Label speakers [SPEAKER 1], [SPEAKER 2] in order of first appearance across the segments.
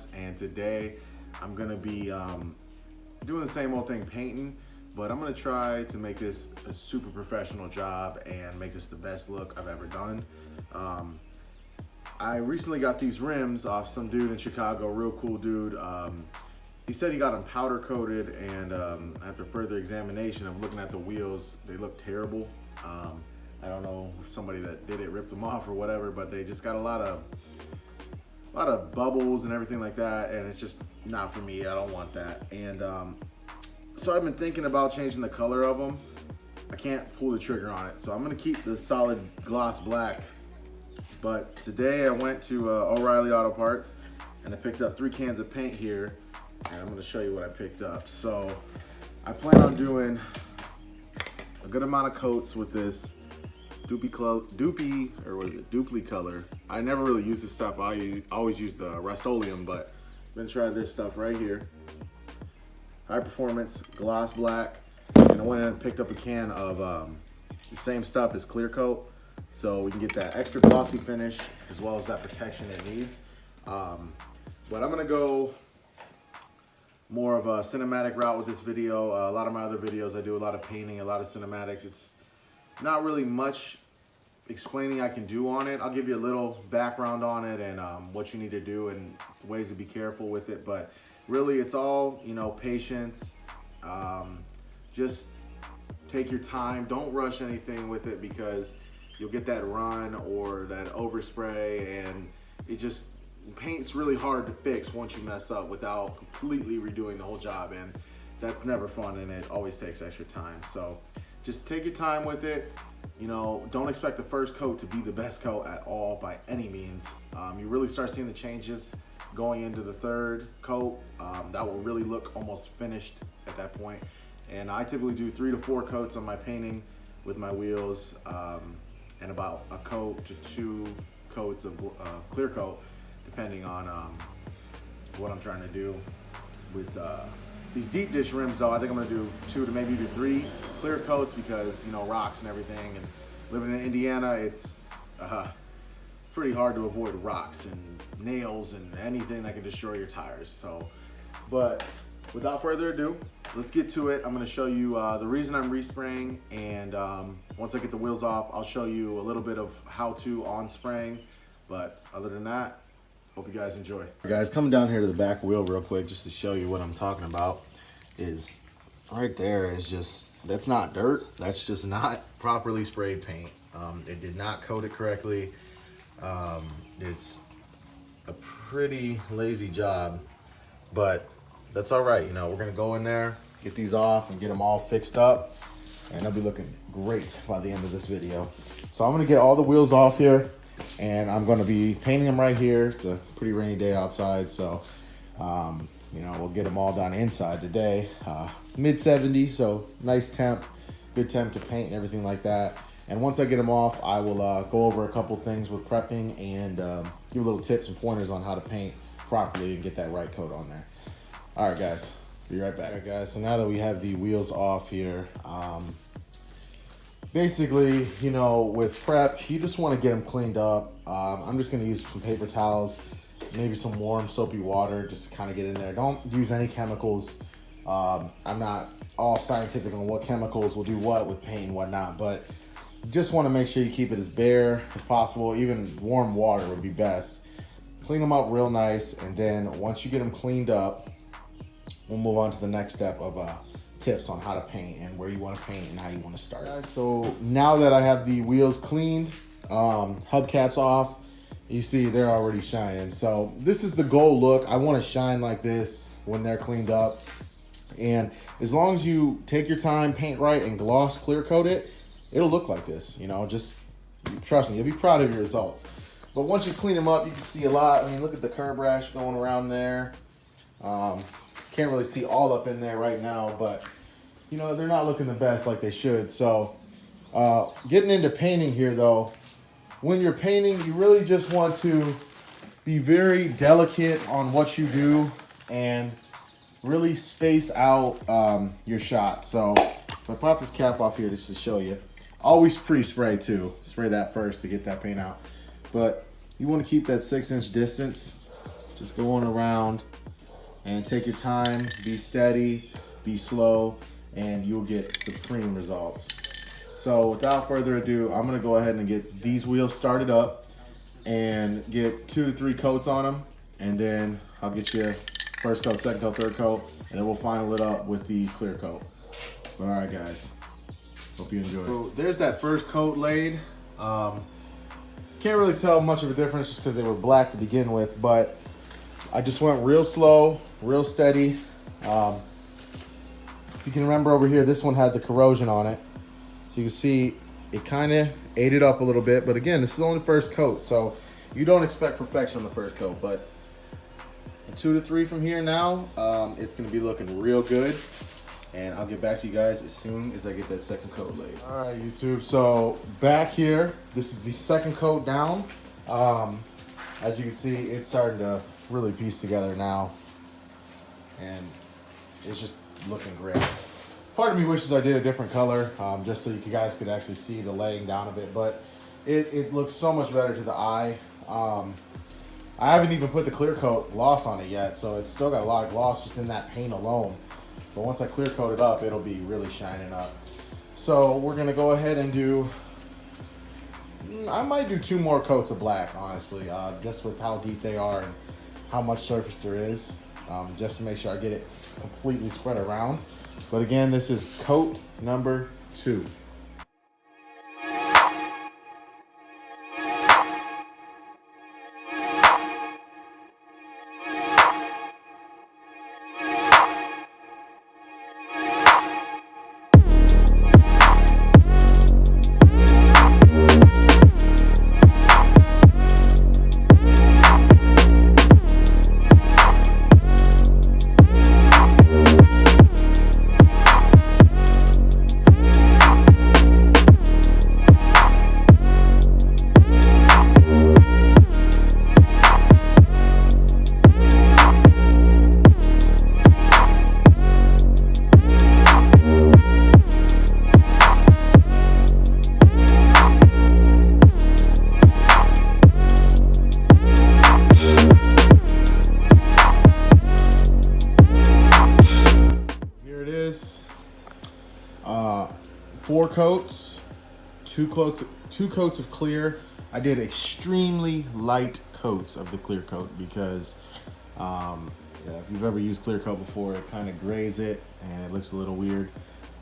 [SPEAKER 1] Mats, and today I'm gonna be doing the same old thing, painting, but I'm gonna try to make this a super professional job and make this the best look I've ever done. I recently got these rims off some dude in Chicago, real cool dude. He said he got them powder coated, and after further examination of looking at the wheels, they look terrible. I don't know if somebody that did it ripped them off or whatever, but they just got a lot of bubbles and everything like that, and it's just not for me. I don't want that. And so I've been thinking about changing the color of them. I can't pull the trigger on it, so I'm gonna keep the solid gloss black. But today I went to O'Reilly Auto Parts and I picked up 3 cans of paint here, and I'm gonna show you what I picked up. So I plan on doing a good amount of coats with this Dupli color. I never really use this stuff. I always use the Rust-Oleum, but I'm gonna try this stuff right here. High performance gloss black. And I went and picked up a can of the same stuff as clear coat, so we can get that extra glossy finish as well as that protection it needs. But I'm gonna go more of a cinematic route with this video. A lot of my other videos, I do a lot of painting, a lot of cinematics. It's not really much explaining I can do on it. I'll give you a little background on it and what you need to do and ways to be careful with it. But really, it's all, you know, patience. Just take your time. Don't rush anything with it, because you'll get that run or that overspray, and paint's really hard to fix once you mess up without completely redoing the whole job, and that's never fun, and it always takes extra time. So just take your time with it. You know, don't expect the first coat to be the best coat at all by any means. You really start seeing the changes going into the 3rd coat. That will really look almost finished at that point. And I typically do 3 to 4 coats on my painting with my wheels, and about a coat to 2 coats of clear coat, depending on what I'm trying to do. With these deep dish rims though, I think I'm gonna do 2 to maybe 3 clear coats, because, you know, rocks and everything, and living in Indiana, it's pretty hard to avoid rocks and nails and anything that can destroy your tires. So, but without further ado, let's get to it. I'm gonna show you the reason I'm respraying, and once I get the wheels off, I'll show you a little bit of how to on spraying. But other than that, hope you guys enjoy. Guys, coming down here to the back wheel real quick, just to show you what I'm talking about, is right there is just, that's not dirt. That's just not properly sprayed paint. It did not coat it correctly. It's a pretty lazy job, but that's all right. You know, we're gonna go in there, get these off and get them all fixed up, and they'll be looking great by the end of this video. So I'm gonna get all the wheels off here, and I'm gonna be painting them right here. It's a pretty rainy day outside, so you know, we'll get them all done inside today. Mid-70s, so nice temp, good temp to paint and everything like that. And once I get them off, I will go over a couple things with prepping and give little tips and pointers on how to paint properly and get that right coat on there. All right, guys, be right back. All right, guys, so now that we have the wheels off here, basically, you know, with prep, you just want to get them cleaned up. I'm just going to use some paper towels, maybe some warm soapy water, just to kind of get in there. Don't use any chemicals. I'm not all scientific on what chemicals will do what with paint and whatnot, but just want to make sure you keep it as bare as possible. Even warm water would be best. Clean them up real nice, and then once you get them cleaned up, we'll move on to the next step of tips on how to paint and where you want to paint and how you want to start. So now that I have the wheels cleaned, hubcaps off, you see they're already shining. So this is the goal look. I want to shine like this when they're cleaned up. And as long as you take your time, paint right, and gloss clear coat it, it'll look like this. You know, just trust me, you'll be proud of your results. But once you clean them up, you can see a lot. I mean, look at the curb rash going around there. Can't really see all up in there right now, but you know, they're not looking the best like they should. So getting into painting here though, when you're painting, you really just want to be very delicate on what you do and really space out your shot. So if I pop this cap off here just to show you, always pre-spray too. Spray that first to get that paint out. But you want to keep that 6-inch distance Just going around and take your time, be steady, be slow, and you'll get supreme results. So without further ado, I'm gonna go ahead and get these wheels started up and get 2 to 3 coats on them, and then I'll get you first coat, second coat, third coat, and then we'll final it up with the clear coat. All right, guys. Hope you enjoy. So there's that first coat laid. Can't really tell much of a difference just because they were black to begin with, but I just went real slow, real steady. If you can remember over here, this one had the corrosion on it. So you can see it kind of ate it up a little bit, but again, this is only the first coat, so you don't expect perfection on the first coat, but in 2 to 3 from here now, it's gonna be looking real good. And I'll get back to you guys as soon as I get that second coat laid. All right, YouTube, so back here, this is the second coat down. As you can see, it's starting to really piece together now. And it's just looking great. Part of me wishes I did a different color, just so you guys could actually see the laying down of it, but it looks so much better to the eye. I haven't even put the clear coat gloss on it yet, so it's still got a lot of gloss just in that paint alone. But once I clear coat it up, it'll be really shining up. So we're gonna go ahead and do, I might do 2 more coats of black, honestly, just with how deep they are and how much surface there is, just to make sure I get it completely spread around. But again, this is coat number 2. Four coats, two coats of clear. I did extremely light coats of the clear coat because yeah, if you've ever used clear coat before, it kind of grays it and it looks a little weird.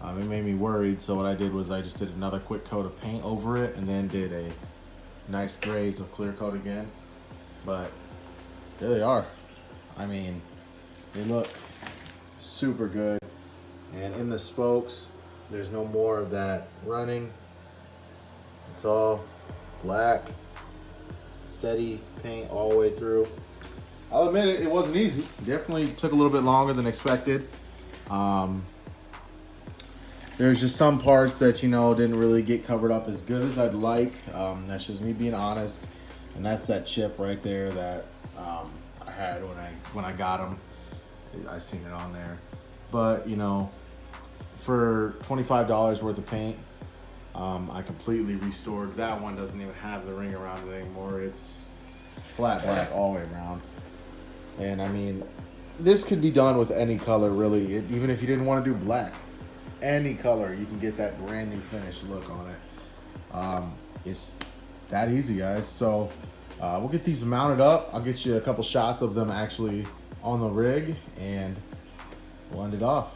[SPEAKER 1] It made me worried, so what I did was I just did another quick coat of paint over it and then did a nice graze of clear coat again. But there they are. I mean, they look super good. And in the spokes, there's no more of that running. It's all black, steady paint all the way through. I'll admit it wasn't easy. Definitely took a little bit longer than expected. There's just some parts that, you know, didn't really get covered up as good as I'd like. That's just me being honest. And that's that chip right there that I had when I got them. I seen it on there. But, you know, for $25 worth of paint, I completely restored. That one doesn't even have the ring around it anymore. It's flat black all the way around. And I mean, this could be done with any color, really. Even if you didn't want to do black, any color, you can get that brand new finished look on it. It's that easy, guys. So we'll get these mounted up. I'll get you a couple shots of them actually on the rig, and we'll end it off.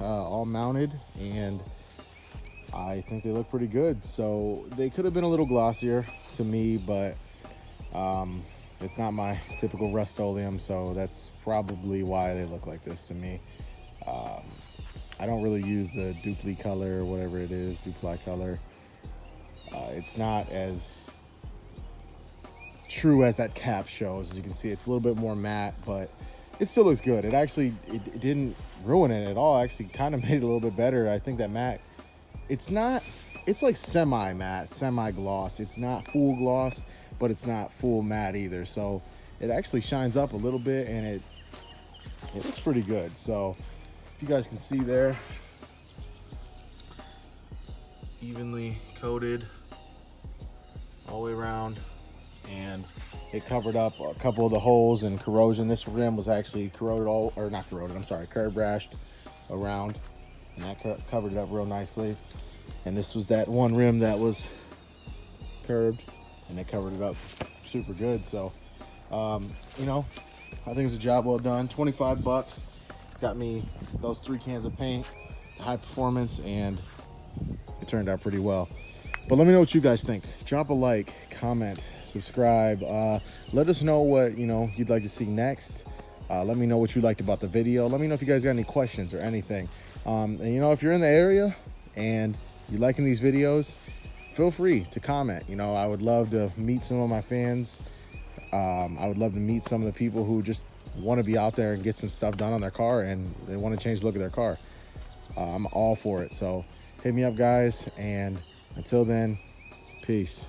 [SPEAKER 1] All mounted, and I think they look pretty good. So they could have been a little glossier to me, but it's not my typical Rust-Oleum, so that's probably why they look like this to me. I don't really use the Dupli color or whatever it is, Dupli color. It's not as true as that cap shows. As you can see, it's a little bit more matte, but it still looks good. It didn't ruin it at all. Actually kind of made it a little bit better. I think that matte, it's like semi matte, semi gloss. It's not full gloss, but it's not full matte either. So it actually shines up a little bit, and it looks pretty good. So if you guys can see there, evenly coated all the way around, and it covered up a couple of the holes and corrosion. This rim was actually curb rashed around, and that covered it up real nicely. And this was that one rim that was curbed, and it covered it up super good. So you know, I think it was a job well done. 25 bucks got me those 3 cans of paint, high performance, and it turned out pretty well. But let me know what you guys think. Drop a like, comment, subscribe. Let us know what you'd like to see next. Let me know what you liked about the video. Let me know if you guys got any questions or anything. And if you're in the area and you're liking these videos, feel free to comment. I would love to meet some of my fans. I would love to meet some of the people who just want to be out there and get some stuff done on their car, and they want to change the look of their car. I'm all for it. So hit me up, guys, and until then, peace.